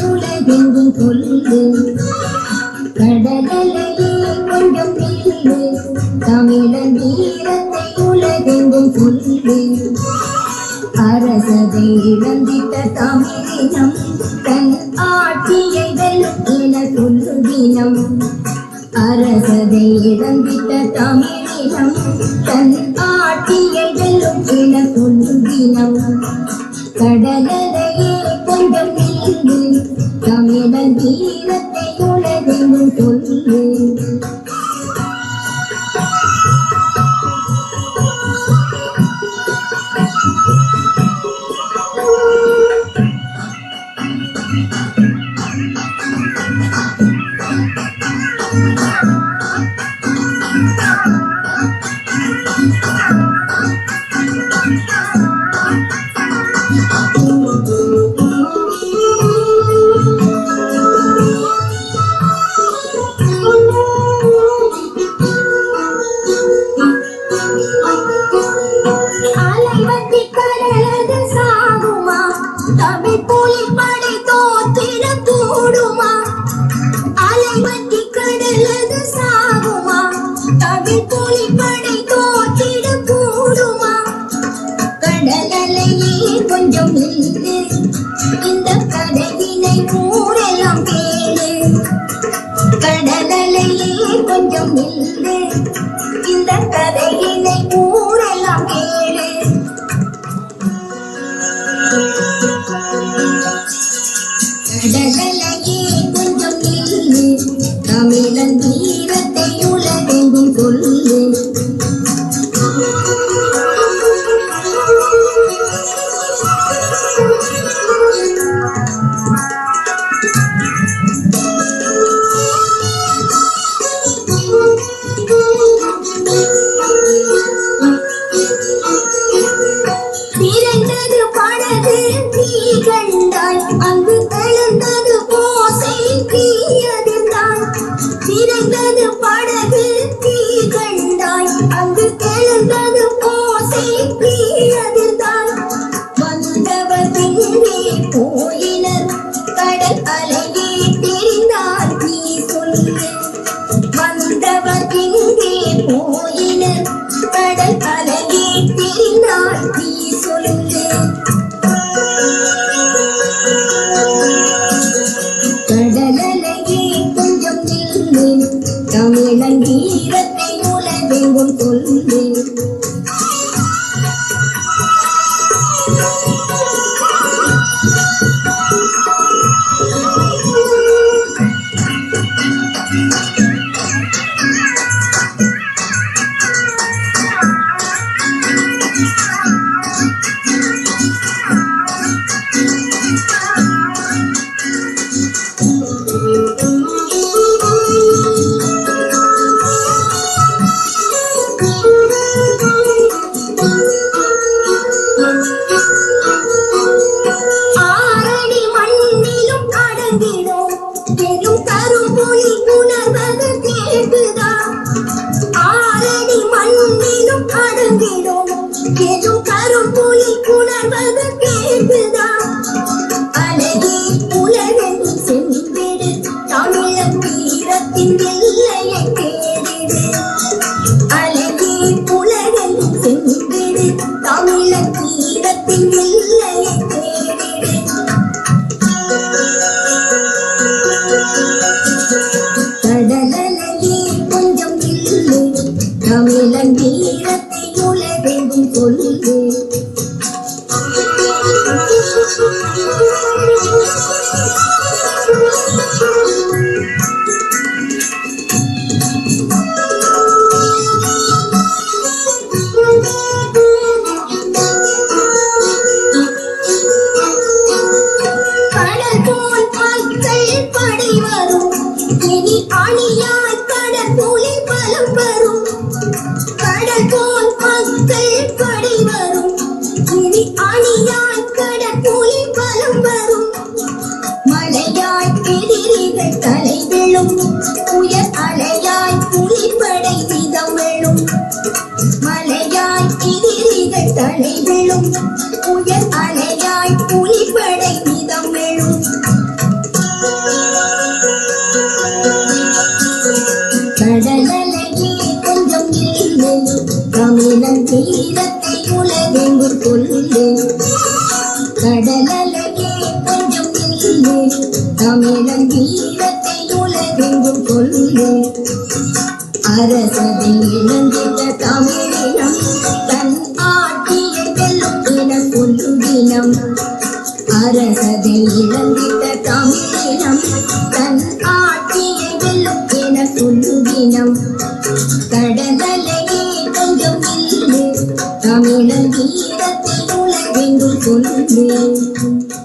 உலகெங்கும் கொல்லு கடலையே கொஞ்சம் நில்லு தமிழன் வீரத்தை உலகெங்கும் கொல்லு அரசதை இழந்திட்ட தமிழினம் தன் ஆட்சியை வெல்லும் என சொல்லுதினம் அரசதை இழந்திட்ட தமிழினம் தன் ஆட்சியை வெல்லும் என சொல்லுதினம் கடலையே கொஞ்சம் நில்லு தமிழன் வீரத்தை உலகெங்கும் சொல்லு கொஞ்சம் நில்லு இந்த கதையினை ஊரெல்லாம் கேளு கடலையே கொஞ்சம் நில்லு இந்த கதையினை ஊரெல்லாம் கேளு கடலையே கொஞ்சம் நில்லு தமிழன் வீரத்தை உலகெங்கும் சொல்லு அங்கு எழுந்தது போசை தமிழன் வீரத்தை உலகெங்கும் கொள்ளு. அரசதை இழந்திட்ட தமிழினம் தன் ஆட்சியை வெல்லும் என கொல்லும் தினம். அரசதை இழந்திட்ட தமிழினம் தன் ஆட்சியை வெல்லும் என கொல்லும் தினம். கடலையே கொஞ்சம் இல்லை தமிழன் வீரத்தை உலகெங்கும் கொள்ளு.